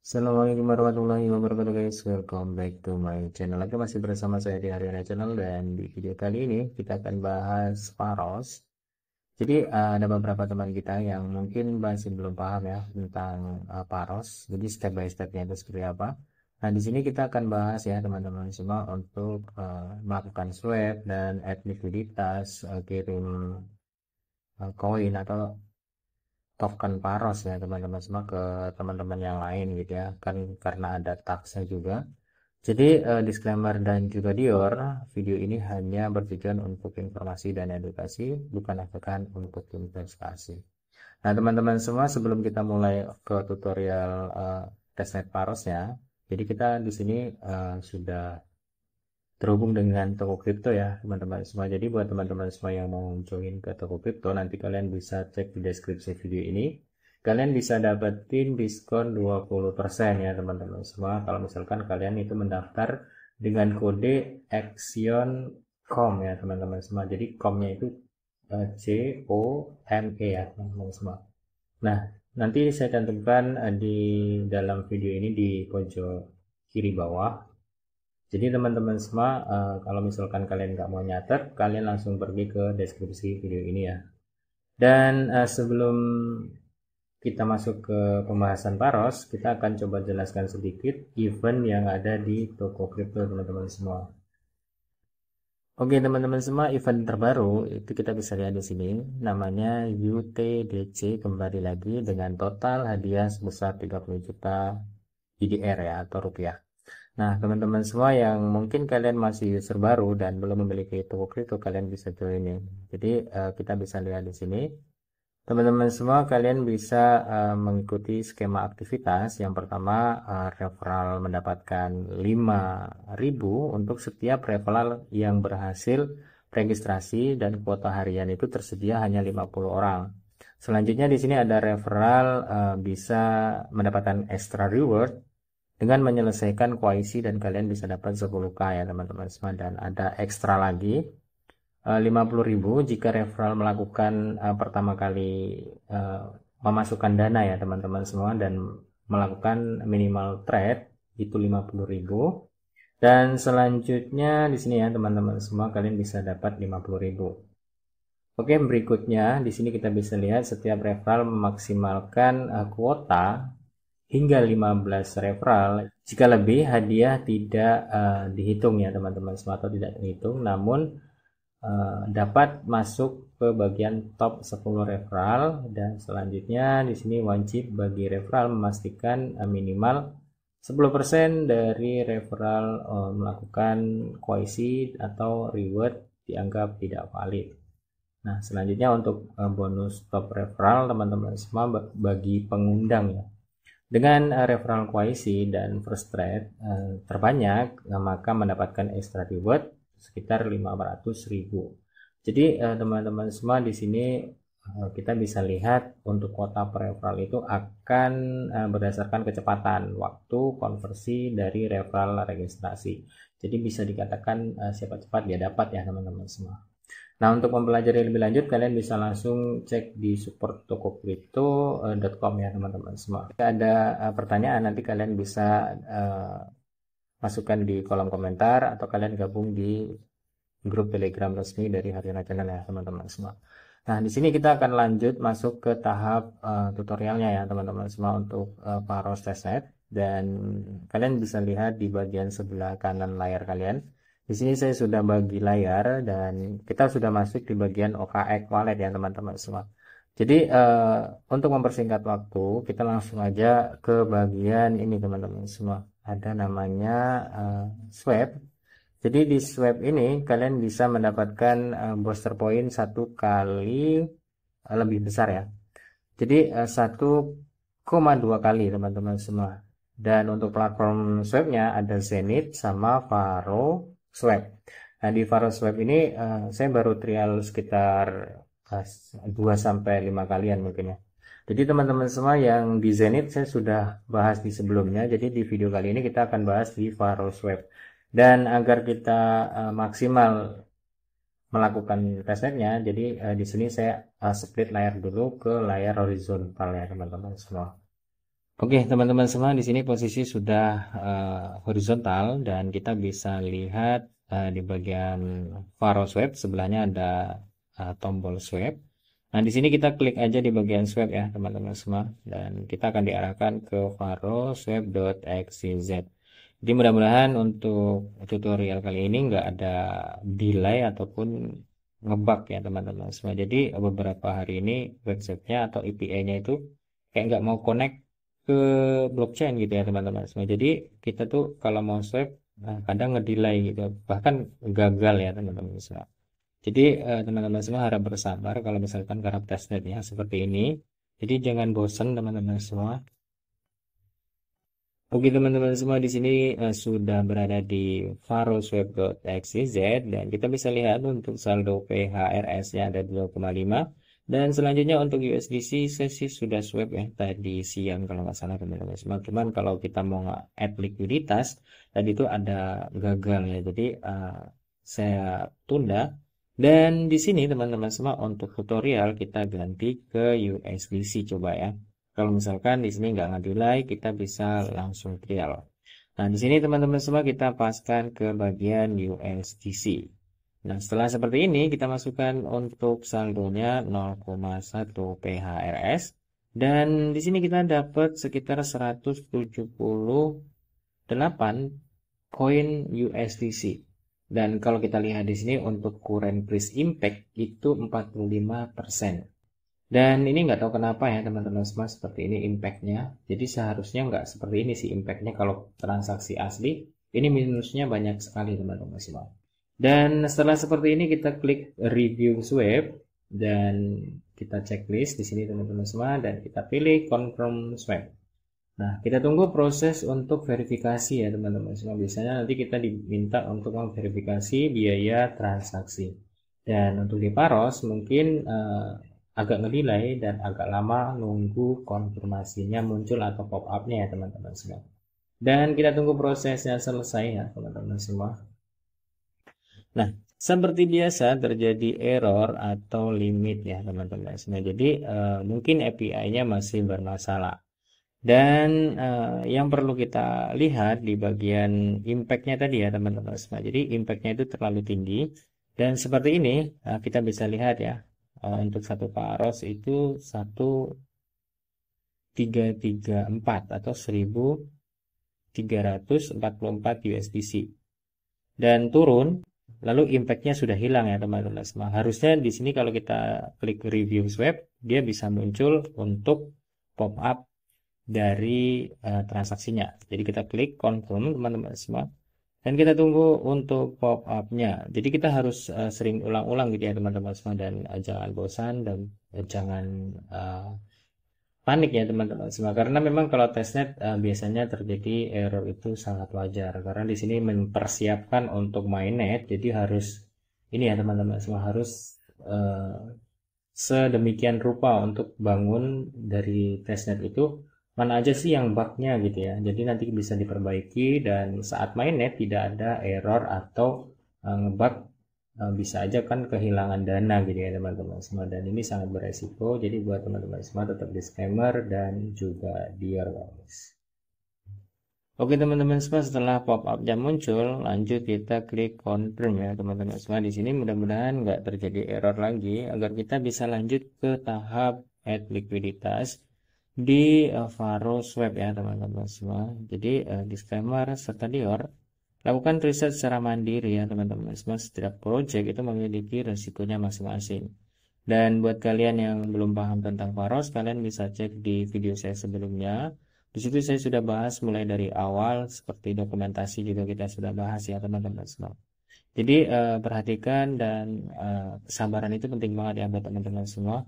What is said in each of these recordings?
Assalamualaikum warahmatullahi wabarakatuh guys, welcome back to my channel lagi, masih bersama saya di Haryana Channel. Dan di video kali ini kita akan bahas Pharos. Jadi ada beberapa teman kita yang mungkin masih belum paham ya tentang Pharos, jadi step by stepnya itu seperti apa. Nah, di sini kita akan bahas ya teman-teman semua untuk melakukan swap dan add likuiditas, kirim koin atau token Paros ya teman-teman semua ke teman-teman yang lain gitu ya, kan karena ada taksnya juga. Jadi disclaimer dan juga Dior, video ini hanya bertujuan untuk informasi dan edukasi, bukan akan untuk investasi. Nah teman-teman semua, sebelum kita mulai ke tutorial testnet Parosnya, jadi kita di sini sudah terhubung dengan toko kripto ya teman-teman semua. Jadi buat teman-teman semua yang mau join ke toko kripto, nanti kalian bisa cek di deskripsi video ini. Kalian bisa dapetin diskon 20% ya teman-teman semua, kalau misalkan kalian itu mendaftar dengan kode ActionCom ya teman-teman semua. Jadi comnya itu COME ya teman-teman semua. Nah, nanti saya cantumkan di dalam video ini di pojok kiri bawah. Jadi teman-teman semua, kalau misalkan kalian nggak mau nyatet, kalian langsung pergi ke deskripsi video ini ya. Dan sebelum kita masuk ke pembahasan Paros, kita akan coba jelaskan sedikit event yang ada di toko kripto teman-teman semua. Oke teman-teman semua, event terbaru itu kita bisa lihat di sini, namanya UTDC, kembali lagi dengan total hadiah sebesar 30 juta IDR ya, atau rupiah. Nah, teman-teman semua yang mungkin kalian masih user baru dan belum memiliki toko kripto, kalian bisa join ini. Jadi kita bisa lihat di sini, teman-teman semua kalian bisa mengikuti skema aktivitas. Yang pertama, referral mendapatkan 5.000 untuk setiap referral yang berhasil registrasi, dan kuota harian itu tersedia hanya 50 orang. Selanjutnya di sini ada referral bisa mendapatkan extra reward dengan menyelesaikan koalisi, dan kalian bisa dapat 10k ya teman-teman semua. Dan ada ekstra lagi 50.000 jika referral melakukan pertama kali memasukkan dana ya teman-teman semua, dan melakukan minimal trade itu 50.000. Dan selanjutnya di sini ya teman-teman semua, kalian bisa dapat 50.000. Oke, berikutnya di sini kita bisa lihat setiap referral memaksimalkan kuota hingga 15 referral. Jika lebih, hadiah tidak dihitung ya teman-teman semua, atau tidak terhitung, namun dapat masuk ke bagian top 10 referral. Dan selanjutnya di sini wajib bagi referral memastikan minimal 10% dari referral melakukan koalisi atau reward dianggap tidak valid. Nah, selanjutnya untuk bonus top referral teman-teman semua bagi pengundang ya. Dengan referral koalisi dan first trade terbanyak, maka mendapatkan extra reward sekitar 500.000. Jadi teman-teman semua di sini kita bisa lihat untuk kuota per referral itu akan berdasarkan kecepatan waktu konversi dari referral registrasi. Jadi bisa dikatakan siapa cepat dia dapat ya teman-teman semua. Nah, untuk mempelajari lebih lanjut, kalian bisa langsung cek di supporttokokripto.com ya teman-teman semua. Jika ada pertanyaan, nanti kalian bisa masukkan di kolom komentar, atau kalian gabung di grup Telegram resmi dari Haryana Channel ya teman-teman semua. Nah, di sini kita akan lanjut masuk ke tahap tutorialnya ya teman-teman semua untuk Pharos testnet. Dan kalian bisa lihat di bagian sebelah kanan layar kalian. Di sini saya sudah bagi layar, dan kita sudah masuk di bagian OKX wallet ya teman-teman semua. Jadi untuk mempersingkat waktu, kita langsung aja ke bagian ini teman-teman semua. Ada namanya swap. Jadi di swap ini kalian bisa mendapatkan booster point 1 kali lebih besar ya. Jadi 1,2 kali teman-teman semua. Dan untuk platform swapnya ada Zenith sama Faro Swap. Nah, di Faro Swap ini saya baru trial sekitar 2-5 kalian mungkin ya. Jadi teman-teman semua yang di Zenith saya sudah bahas di sebelumnya. Jadi di video kali ini kita akan bahas di Faro Swap. Dan agar kita maksimal melakukan testnetnya, jadi di sini saya split layar dulu ke layar horizontal ya teman-teman semua. Oke, teman-teman semua, di sini posisi sudah horizontal dan kita bisa lihat di bagian Faro Swipe sebelahnya ada tombol swipe. Nah, di sini kita klik aja di bagian swipe ya, teman-teman semua, dan kita akan diarahkan ke faroswipe.xyz. Jadi mudah-mudahan untuk tutorial kali ini nggak ada delay ataupun ngebug ya teman-teman semua. Jadi beberapa hari ini websitenya atau API-nya itu kayak nggak mau connect ke blockchain gitu ya teman-teman semua. Jadi kita tuh kalau mau swipe kadang ngedelay gitu, bahkan gagal ya teman-teman semua. Jadi teman-teman semua harap bersabar kalau misalkan karena testnetnya seperti ini. Jadi jangan bosan teman-teman semua. Oke teman-teman semua, di sini sudah berada di farosweb.xyz dan kita bisa lihat untuk saldo PHRS-nya ada 2,5 dan selanjutnya untuk USDC sesi sudah swap ya tadi siang kalau nggak salah teman-teman semua. Cuman kalau kita mau add likuiditas tadi itu ada gagal ya, jadi saya tunda. Dan di sini teman-teman semua untuk tutorial kita ganti ke USDC coba ya. Kalau misalkan di sini nggak ngedelay, kita bisa langsung trial. Nah, di sini teman-teman semua kita paskan ke bagian USDC. Nah, setelah seperti ini kita masukkan untuk saldonya 0,1 PHRS dan di sini kita dapat sekitar 178 koin USDC. Dan kalau kita lihat di sini untuk current price impact itu 45%. Dan ini nggak tahu kenapa ya teman-teman semua seperti ini impactnya. Jadi seharusnya nggak seperti ini sih impactnya kalau transaksi asli. Ini minusnya banyak sekali teman-teman semua. Dan setelah seperti ini kita klik review swap dan kita checklist di sini teman-teman semua dan kita pilih confirm swap. Nah, kita tunggu proses untuk verifikasi ya teman-teman semua. Biasanya nanti kita diminta untuk memverifikasi biaya transaksi. Dan untuk di Paros mungkin agak ngedelay dan agak lama nunggu konfirmasinya muncul atau pop up-nya ya teman-teman semua. Dan kita tunggu prosesnya selesai ya teman-teman semua. Nah, seperti biasa terjadi error atau limit ya teman-teman semua. Jadi mungkin API-nya masih bermasalah. Dan yang perlu kita lihat di bagian impact-nya tadi ya teman-teman semua. Jadi impact-nya itu terlalu tinggi. Dan seperti ini kita bisa lihat ya. Untuk satu paros itu 1334 atau 1344 USDC. Dan turun, lalu impact-nya sudah hilang ya teman-teman semua. Harusnya di sini kalau kita klik review swap, dia bisa muncul untuk pop up dari transaksinya. Jadi kita klik confirm teman-teman semua dan kita tunggu untuk pop up-nya. Jadi kita harus sering ulang-ulang gitu ya teman-teman semua dan jangan bosan dan jangan panik ya teman-teman semua karena memang kalau testnet biasanya terjadi error itu sangat wajar karena di sini mempersiapkan untuk mainnet jadi harus ini ya teman-teman semua harus sedemikian rupa untuk bangun dari testnet itu mana aja sih yang bugnya gitu ya, jadi nanti bisa diperbaiki dan saat mainnet tidak ada error atau ngebug. Bisa aja kan kehilangan dana gitu ya teman-teman semua dan ini sangat beresiko, jadi buat teman-teman semua tetap disclaimer dan juga dear guys. Oke teman-teman semua, setelah pop up-nya muncul lanjut kita klik confirm ya teman-teman semua. Di sini mudah-mudahan nggak terjadi error lagi agar kita bisa lanjut ke tahap add likuiditas di Faro Swap ya teman-teman semua. Jadi disclaimer serta dior, lakukan riset secara mandiri ya teman-teman semua. Setiap project itu memiliki resikonya masing-masing. Dan buat kalian yang belum paham tentang Faros, kalian bisa cek di video saya sebelumnya. Di situ saya sudah bahas mulai dari awal, seperti dokumentasi juga kita sudah bahas ya teman-teman semua. Jadi perhatikan dan kesabaran itu penting banget ya buat teman-teman semua.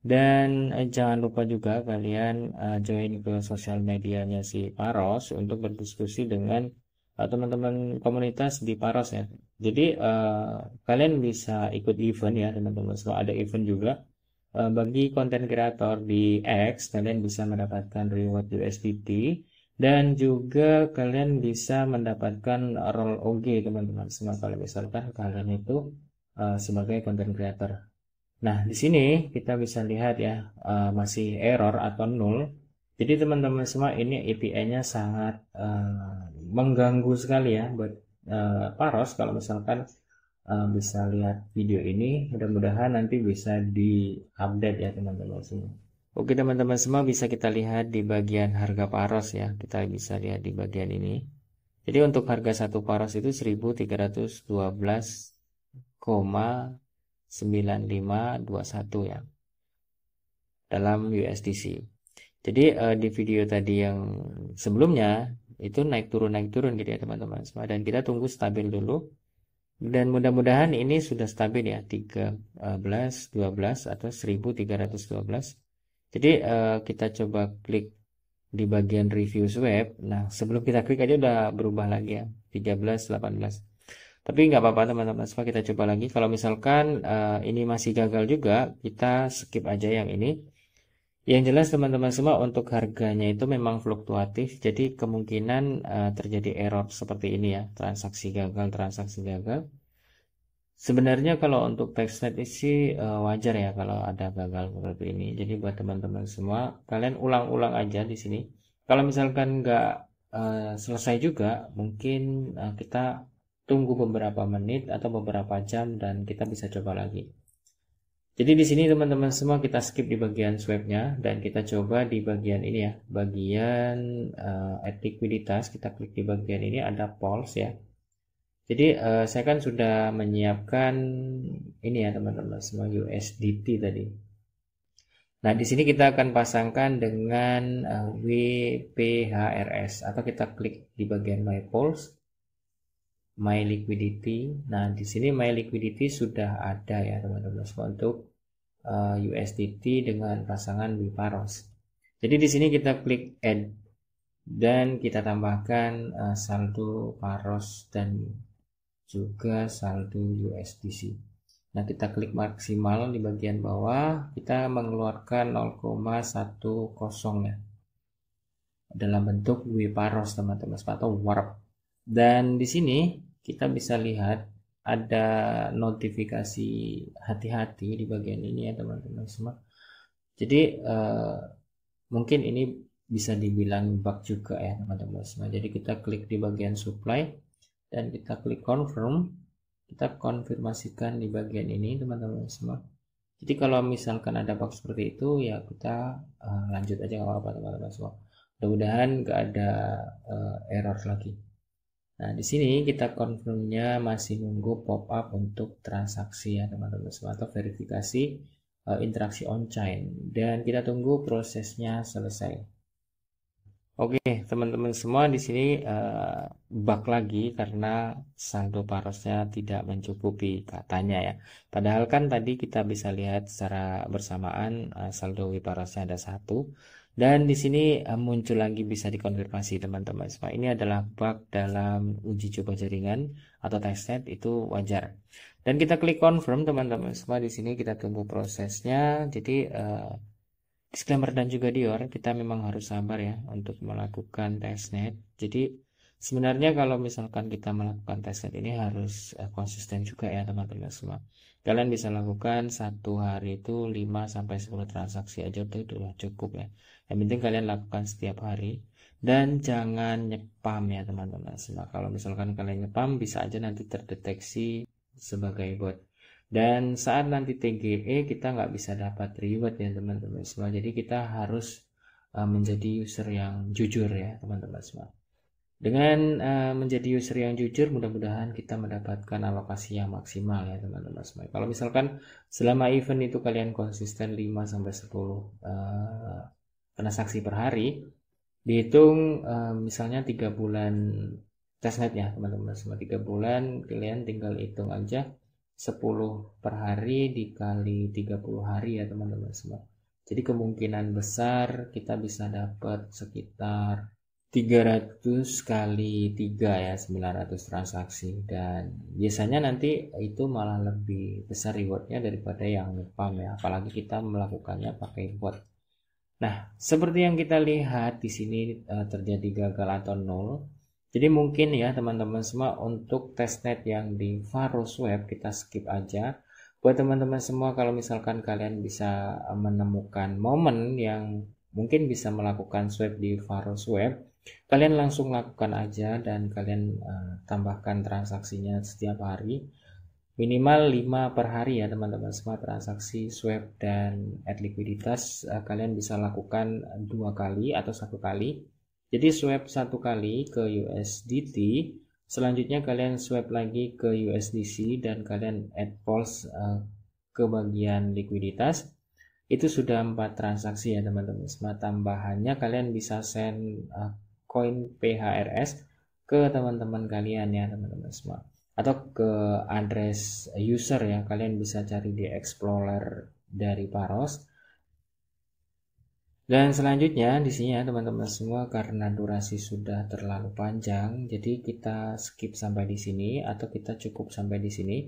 Dan jangan lupa juga kalian join ke sosial medianya si Faros untuk berdiskusi dengan teman-teman komunitas di Paros ya. Jadi kalian bisa ikut event ya teman-teman semua. Ada event juga bagi konten kreator di X. Kalian bisa mendapatkan reward USDT dan juga kalian bisa mendapatkan role OG teman-teman semua kalau misalkan kalian itu sebagai konten kreator. Nah di sini kita bisa lihat ya masih error atau nol Jadi teman-teman semua, ini API-nya sangat mengganggu sekali ya buat Paros. Kalau misalkan bisa lihat video ini, mudah-mudahan nanti bisa diupdate ya teman-teman semua. Oke teman-teman semua, bisa kita lihat di bagian harga Paros ya. Kita bisa lihat di bagian ini. Jadi untuk harga satu Paros itu 1312,9521 ya dalam USDC. Jadi di video tadi yang sebelumnya itu naik turun gitu ya teman-teman semua, dan kita tunggu stabil dulu, dan mudah-mudahan ini sudah stabil ya 13, 12 atau 1312. Jadi kita coba klik di bagian review swap. Nah, sebelum kita klik aja udah berubah lagi ya 13, 18. Tapi nggak apa-apa teman-teman semua, kita coba lagi. Kalau misalkan ini masih gagal juga, kita skip aja yang ini. Yang jelas teman-teman semua, untuk harganya itu memang fluktuatif, jadi kemungkinan terjadi error seperti ini ya, transaksi gagal. Sebenarnya kalau untuk testnet sih wajar ya kalau ada gagal seperti ini. Jadi buat teman-teman semua, kalian ulang-ulang aja di sini. Kalau misalkan nggak selesai juga, mungkin kita tunggu beberapa menit atau beberapa jam dan kita bisa coba lagi. Jadi di sini teman-teman semua, kita skip di bagian swapnya dan kita coba di bagian ini ya, bagian add likuiditas. Kita klik di bagian ini, ada pulse ya. Jadi saya kan sudah menyiapkan ini ya teman-teman semua, USDT tadi. Nah di sini kita akan pasangkan dengan WPHRS, atau kita klik di bagian My Pulse, My Liquidity. Nah di sini My Liquidity sudah ada ya teman-teman semua untuk USDT dengan pasangan Wiparos. Jadi di sini kita klik Add dan kita tambahkan saldo Paros dan juga saldo USDC. Nah kita klik maksimal di bagian bawah, kita mengeluarkan 0,10 ya dalam bentuk Wiparos teman-teman atau warp. Dan di sini kita bisa lihat ada notifikasi hati-hati di bagian ini ya teman-teman semua. Jadi mungkin ini bisa dibilang bug juga ya teman-teman semua. Jadi kita klik di bagian supply dan kita klik confirm, kita konfirmasikan di bagian ini teman-teman semua. Jadi kalau misalkan ada bug seperti itu ya kita lanjut aja, nggak apa-apa teman-teman semua. Mudah-mudahan nggak ada error lagi. Nah, di sini kita confirmnya masih nunggu pop up untuk transaksi ya teman-teman semua, atau verifikasi interaksi on-chain, dan kita tunggu prosesnya selesai. Oke, teman-teman semua, di sini bug lagi karena saldo Parosnya tidak mencukupi katanya ya. Padahal kan tadi kita bisa lihat secara bersamaan saldo Wiparosnya ada 1. Dan di sini muncul lagi, bisa dikonfirmasi teman-teman semua. Ini adalah bug dalam uji coba jaringan atau testnet, itu wajar. Dan kita klik confirm teman-teman semua. Di sini kita tunggu prosesnya. Jadi disclaimer dan juga Dior, kita memang harus sabar ya untuk melakukan testnet. Jadi sebenarnya kalau misalkan kita melakukan testnet ini harus konsisten juga ya teman-teman semua. Kalian bisa lakukan satu hari itu 5-10 transaksi aja udah cukup ya. Yang penting kalian lakukan setiap hari dan jangan nyepam ya teman-teman semua. Kalau misalkan kalian nyepam, bisa aja nanti terdeteksi sebagai bot. Dan saat nanti TGE kita nggak bisa dapat reward ya teman-teman semua. Jadi kita harus menjadi user yang jujur ya teman-teman semua. Dengan menjadi user yang jujur, mudah-mudahan kita mendapatkan alokasi yang maksimal ya teman-teman semua. Kalau misalkan selama event itu kalian konsisten 5-10 transaksi per hari, dihitung misalnya 3 bulan testnet ya teman-teman semua. 3 bulan kalian tinggal hitung aja 10 per hari dikali 30 hari ya teman-teman semua. Jadi kemungkinan besar kita bisa dapat sekitar 300 kali 3 ya, 900 transaksi. Dan biasanya nanti itu malah lebih besar rewardnya daripada yang ngepam ya, apalagi kita melakukannya pakai bot. Nah, seperti yang kita lihat di sini terjadi gagal atau nol. Jadi mungkin ya teman-teman semua, untuk testnet yang di VaroSwap kita skip aja. Buat teman-teman semua, kalau misalkan kalian bisa menemukan momen yang mungkin bisa melakukan swap di Pharos Web, kalian langsung lakukan aja dan kalian tambahkan transaksinya setiap hari. Minimal 5 per hari ya teman-teman semua, transaksi swap dan add likuiditas kalian bisa lakukan 2 kali atau 1 kali. Jadi swap 1 kali ke USDT, selanjutnya kalian swap lagi ke USDC dan kalian add pulse ke bagian likuiditas. Itu sudah 4 transaksi ya teman-teman semua. Tambahannya kalian bisa send koin PHRS ke teman-teman kalian ya teman-teman semua, atau ke address user ya, kalian bisa cari di Explorer dari Pharos. Dan selanjutnya di sini ya teman-teman semua, karena durasi sudah terlalu panjang, jadi kita skip sampai di sini atau kita cukup sampai di sini.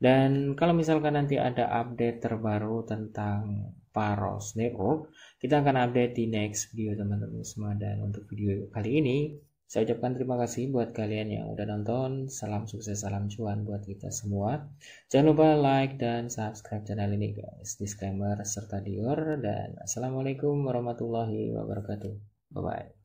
Dan kalau misalkan nanti ada update terbaru tentang Pharos Network, kita akan update di next video teman-teman semua. Dan untuk video kali ini saya ucapkan terima kasih buat kalian yang udah nonton. Salam sukses, salam cuan buat kita semua. Jangan lupa like dan subscribe channel ini guys. Disclaimer serta Dior, dan assalamualaikum warahmatullahi wabarakatuh. Bye bye.